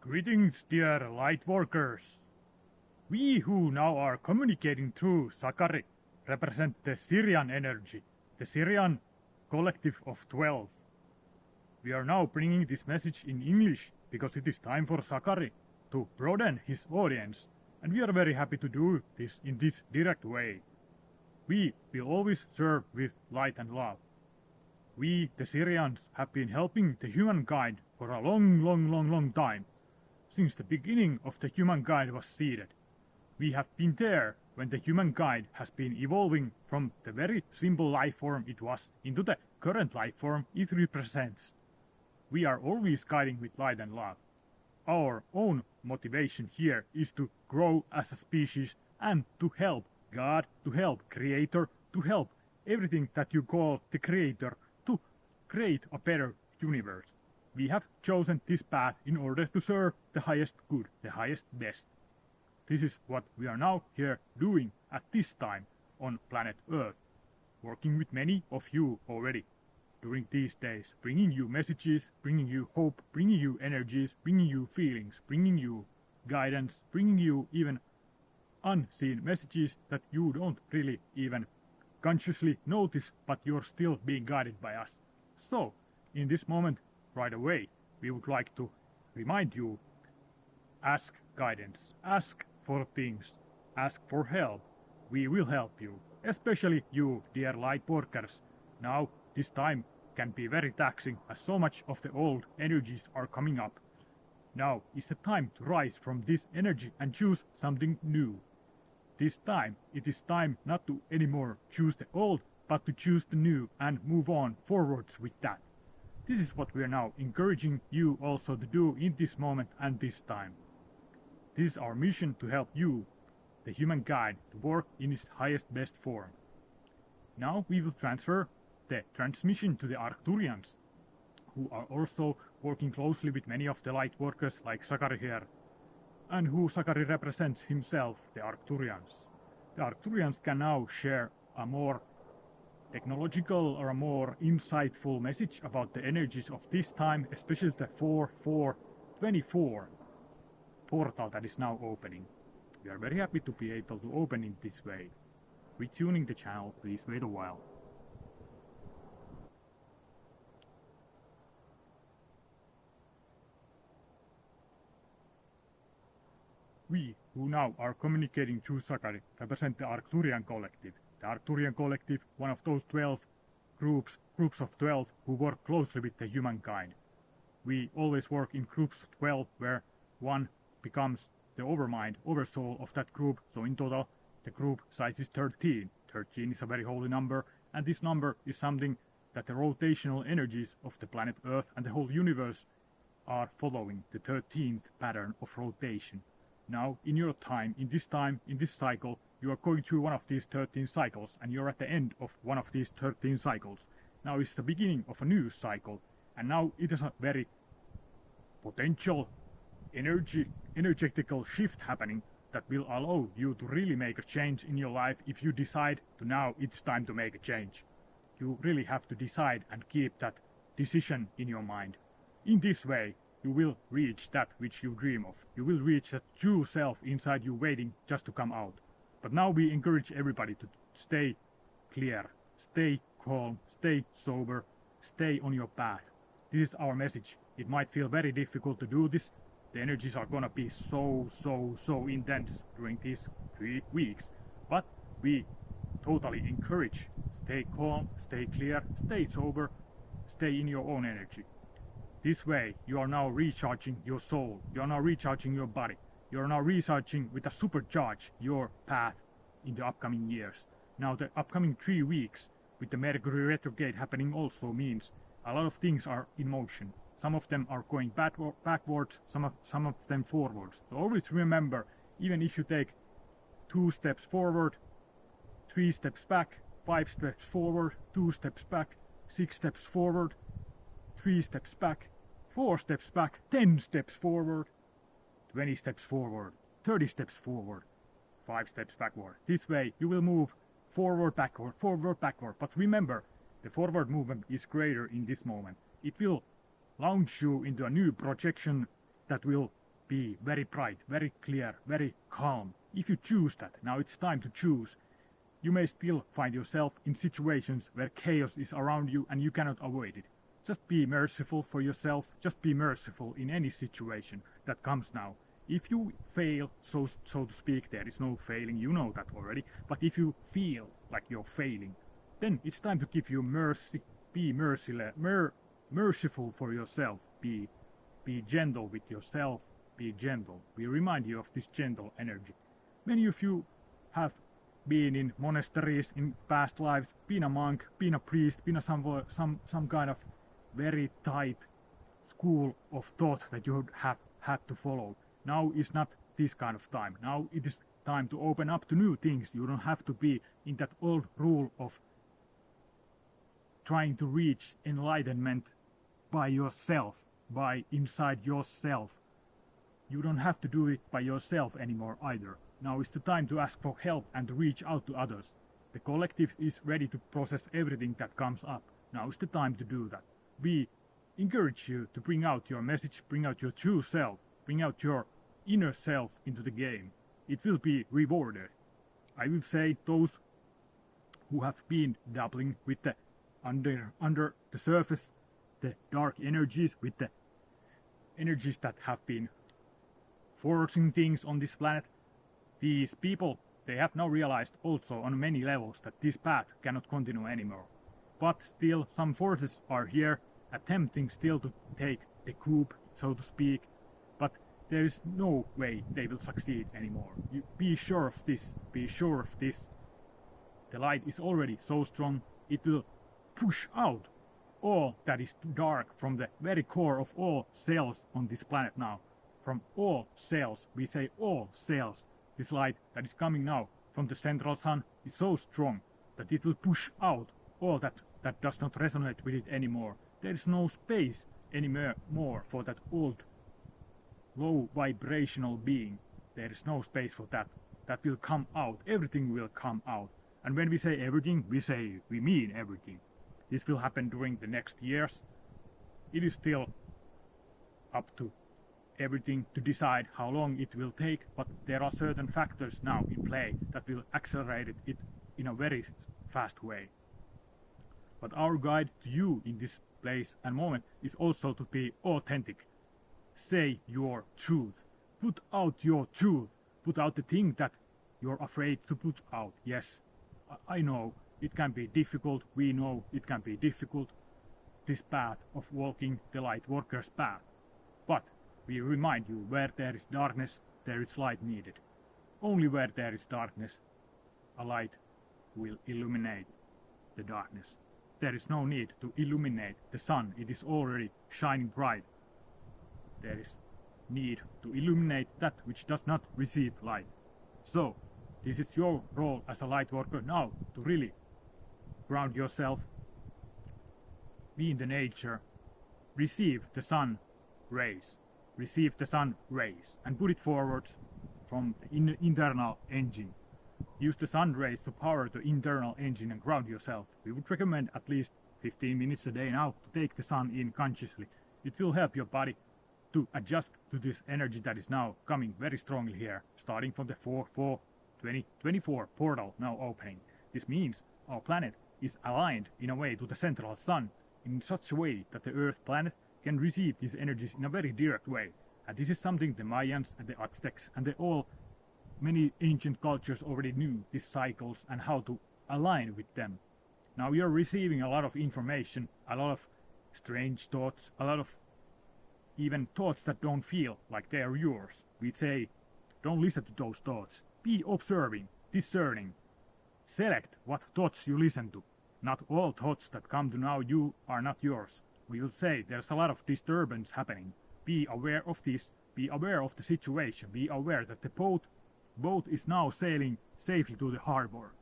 Greetings, dear Lightworkers. We who now are communicating through Sakari represent the Sirian energy, the Sirian collective of 12. We are now bringing this message in English because it is time for Sakari to broaden his audience, and we are very happy to do this in this direct way. We will always serve with light and love. We, the Sirians, have been helping the humankind for a long time. Since the beginning of the humankind was seeded. We have been there when the humankind has been evolving from the very simple life form it was into the current life form it represents. We are always guiding with light and love. Our own motivation here is to grow as a species and to help God, to help Creator, to help everything that you call the Creator to create a better universe. We have chosen this path in order to serve the highest good, the highest best. This is what we are now here doing at this time on planet Earth, working with many of you already during these days, bringing you messages, bringing you hope, bringing you energies, bringing you feelings, bringing you guidance, bringing you even unseen messages that you don't really even consciously notice, but you're still being guided by us. So, in this moment, right away, we would like to remind you, ask guidance, ask for things, ask for help. We will help you, especially you, dear Lightworkers. Now, this time can be very taxing as so much of the old energies are coming up. Now is the time to rise from this energy and choose something new. This time, it is time not to anymore choose the old, but to choose the new and move on forwards with that. This is what we are now encouraging you also to do in this moment and this time. This is our mission to help you, the humankind, to work in its highest best form. Now we will transfer the transmission to the Arcturians, who are also working closely with many of the Lightworkers like Sakari here, and who Sakari represents himself, the Arcturians. The Arcturians can now share a more technological or a more insightful message about the energies of this time, especially the 4424 portal that is now opening. We are very happy to be able to open it this way. Retuning the channel, please wait a while. We, who now are communicating through Sakari, represent the Arcturian collective. The Arcturian collective, one of those 12 groups of 12 who work closely with the humankind. We always work in groups of 12 where one becomes the overmind, oversoul of that group, so in total the group size is 13. 13 is a very holy number, and this number is something that the rotational energies of the planet Earth and the whole universe are following, the 13th pattern of rotation. Now, in your time, in this cycle, you are going through one of these 13 cycles, and you're at the end of one of these 13 cycles. Now is the beginning of a new cycle, and now it is a very potential energetical shift happening that will allow you to really make a change in your life if you decide to now it's time to make a change. You really have to decide and keep that decision in your mind. In this way, you will reach that which you dream of. You will reach that true self inside you waiting just to come out. But now we encourage everybody to stay clear, stay calm, stay sober, stay on your path. This is our message. It might feel very difficult to do this. The energies are gonna be so intense during these 3 weeks. But we totally encourage, stay calm, stay clear, stay sober, stay in your own energy. This way, you are now recharging your soul, you are now recharging your body, you are now recharging with a supercharge your path in the upcoming years. Now the upcoming 3 weeks, with the Mercury retrograde happening also means a lot of things are in motion. Some of them are going backwards, some of them forwards. So always remember, even if you take 2 steps forward, 3 steps back, 5 steps forward, 2 steps back, 6 steps forward, 3 steps back, 4 steps back, 10 steps forward, 20 steps forward, 30 steps forward, 5 steps backward. This way you will move forward, backward, but remember, the forward movement is greater in this moment. It will launch you into a new projection that will be very bright, very clear, very calm. If you choose that, now it's time to choose. You may still find yourself in situations where chaos is around you and you cannot avoid it. Just be merciful for yourself, just be merciful in any situation that comes now. If you fail, so to speak, there is no failing, you know that already, but if you feel like you're failing, then it's time to give you mercy, be merciful for yourself, be gentle with yourself, be gentle. We remind you of this gentle energy. Many of you have been in monasteries in past lives, been a monk, been a priest, been some kind of very tight school of thought that you have had to follow. Now is not this kind of time. Now it is time to open up to new things. You don't have to be in that old rule of trying to reach enlightenment by yourself, by inside yourself. You don't have to do it by yourself anymore either. Now is the time to ask for help and to reach out to others. The collective is ready to process everything that comes up. Now is the time to do that. We encourage you to bring out your message, bring out your true self, bring out your inner self into the game. It will be rewarded. I will say those who have been dabbling with the under the surface, the dark energies, with the energies that have been forcing things on this planet, these people, they have now realized also on many levels that this path cannot continue anymore. But still, some forces are here attempting still to take the coup, so to speak, but there is no way they will succeed anymore. You be sure of this, be sure of this. The light is already so strong, it will push out all that is dark from the very core of all cells on this planet now. From all cells, we say all cells. This light that is coming now from the central sun is so strong that it will push out all that does not resonate with it anymore. There is no space anymore for that old low vibrational being. There is no space for that. That will come out. Everything will come out. And when we say everything, we mean everything. This will happen during the next years. It is still up to everything to decide how long it will take, but there are certain factors now in play that will accelerate it in a very fast way. But our guide to you in this place and moment is also to be authentic. Say your truth. Put out your truth. Put out the thing that you're afraid to put out. Yes, I know it can be difficult. We know it can be difficult, this path of walking the Lightworkers' path. But we remind you, where there is darkness, there is light needed. Only where there is darkness, a light will illuminate the darkness. There is no need to illuminate the sun. It is already shining bright. There is need to illuminate that which does not receive light. So, this is your role as a Lightworker now, to really ground yourself, be in the nature, receive the sun rays. Receive the sun rays and put it forwards from the internal engine. Use the sun rays to power the internal engine and ground yourself. We would recommend at least 15 minutes a day now to take the sun in consciously. It will help your body to adjust to this energy that is now coming very strongly here, starting from the 4/4/2024 portal now opening. This means our planet is aligned in a way to the central sun in such a way that the Earth planet can receive these energies in a very direct way. And this is something the Mayans and the Aztecs and many ancient cultures already knew, these cycles and how to align with them. Now you're receiving a lot of information, a lot of strange thoughts, a lot of even thoughts that don't feel like they are yours. We say, don't listen to those thoughts. Be observing, discerning. Select what thoughts you listen to. Not all thoughts that come to now you are not yours. We will say there's a lot of disturbance happening. Be aware of this. Be aware of the situation. Be aware that the boat is now sailing safely to the harbor.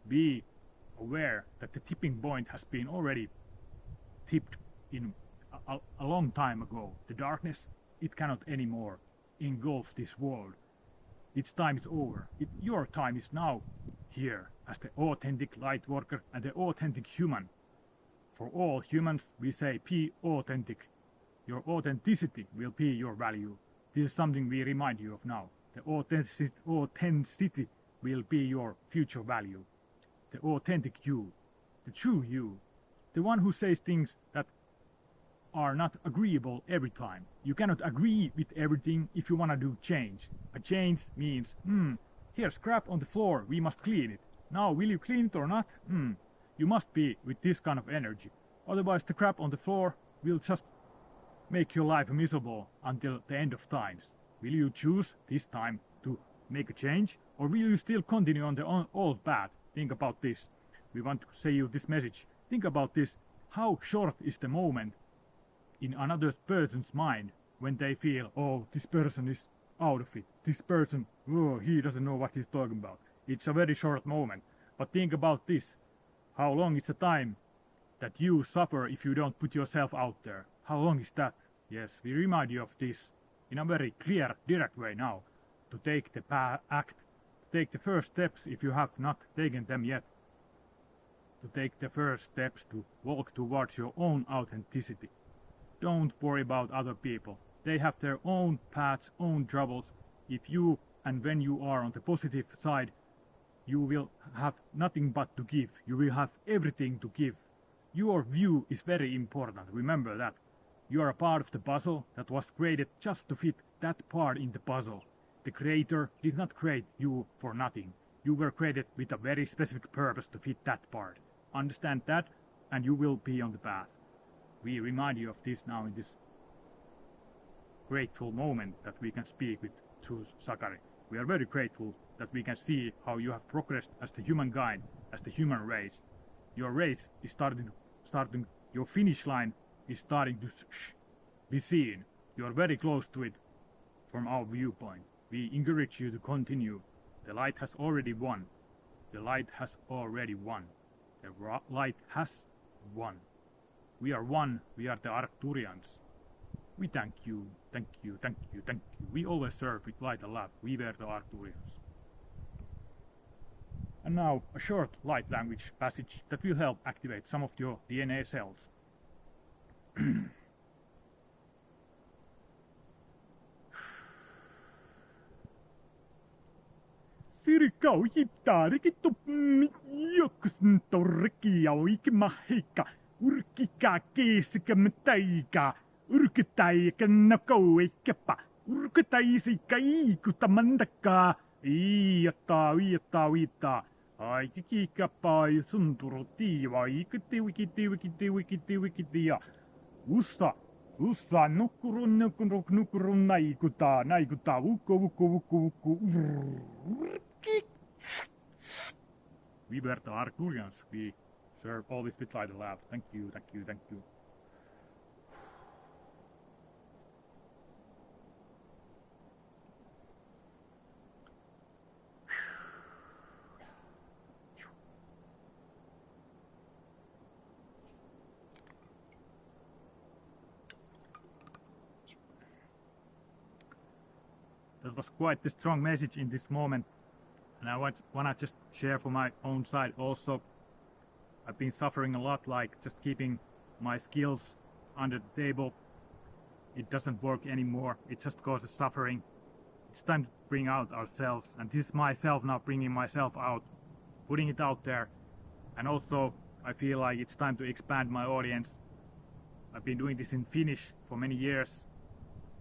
Be aware that the tipping point has been already tipped in a long time ago. The darkness, it cannot anymore engulf this world. Its time is over. Your time is now here as the authentic Lightworker and the authentic human. For all humans, we say be authentic. Your authenticity will be your value. This is something we remind you of now. The authenticity will be your future value. The authentic you, the true you, the one who says things that are not agreeable every time. You cannot agree with everything if you want to do change. A change means, here's crap on the floor, we must clean it. Now, will you clean it or not? You must be with this kind of energy. Otherwise, the crap on the floor will just make your life miserable until the end of times. Will you choose this time to make a change, or will you still continue on the old path? Think about this. We want to say you this message. Think about this. How short is the moment in another person's mind when they feel, oh, this person is out of it. This person, oh, he doesn't know what he's talking about. It's a very short moment. But think about this. How long is the time that you suffer if you don't put yourself out there? How long is that? Yes, we remind you of this in a very clear, direct way now. To take the take the first steps if you have not taken them yet. To take the first steps to walk towards your own authenticity. Don't worry about other people. They have their own paths, own troubles. If you and when you are on the positive side, you will have nothing but to give. You will have everything to give. Your view is very important. Remember that. You are a part of the puzzle that was created just to fit that part in the puzzle. The creator did not create you for nothing. You were created with a very specific purpose to fit that part. Understand that, and you will be on the path. We remind you of this now in this grateful moment that we can speak with through Sakari. We are very grateful that we can see how you have progressed as the humankind, as the human race. Your race is starting, your finish line is starting to be seen. You are very close to it from our viewpoint. We encourage you to continue. The light has already won. The light has already won. The light has won. We are one. We are the Arcturians. We thank you, thank you, thank you, thank you. We always serve with light and love. We were the Arcturians. And now a short light language passage that will help activate some of your DNA cells. Sirikau hitarikittu mioksun torkia oikimahika urkika keesikamtaika urkitaika nakauikapa urkitaisika iikutamandaka iitta aikikikapa sunturutiva ikitiwikitiwikitia ussa nukurun naikuta vuku We were the Arcturians. We serve always with light and love. Thank you, thank you, thank you. That was quite a strong message in this moment, and I want to just share for my own side also. I've been suffering a lot, like just keeping my skills under the table. It doesn't work anymore. It just causes suffering. It's time to bring out ourselves, and this is myself now bringing myself out, putting it out there. And also I feel like it's time to expand my audience. I've been doing this in Finnish for many years,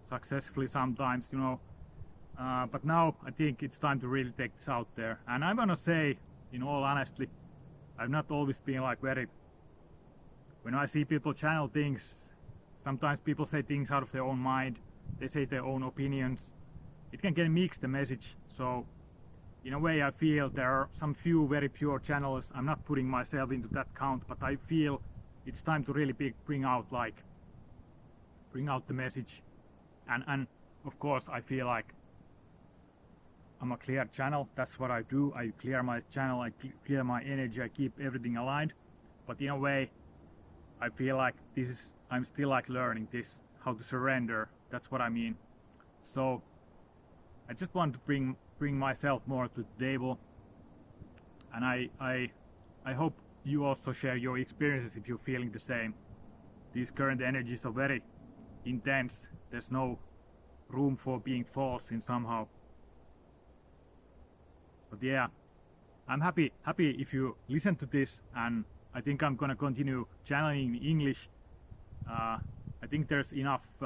successfully sometimes, you know. But now I think it's time to really take this out there. And I'm gonna say, in all honesty, I've not always been like very... When I see people channel things, sometimes people say things out of their own mind. They say their own opinions. It can get mixed, the message. So, in a way, I feel there are some few very pure channels. I'm not putting myself into that count, but I feel it's time to really bring out the message. And of course, I feel like I'm a clear channel. That's what I do. I clear my channel, I clear my energy, I keep everything aligned. But in a way, I feel like I'm still like learning this, how to surrender. That's what I mean. So I just want to bring myself more to the table. And I hope you also share your experiences if you're feeling the same. These current energies are very intense. There's no room for being false in somehow. But yeah, I'm happy if you listen to this, and I think I'm gonna continue channeling in English. I think there's enough,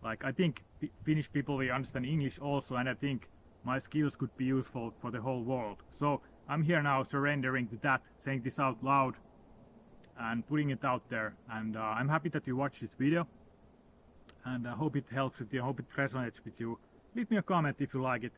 like I think Finnish people will understand English also, and I think my skills could be useful for the whole world. So I'm here now surrendering to that, saying this out loud and putting it out there. And I'm happy that you watched this video, and I hope it helps with you, I hope it resonates with you. Leave me a comment if you like it.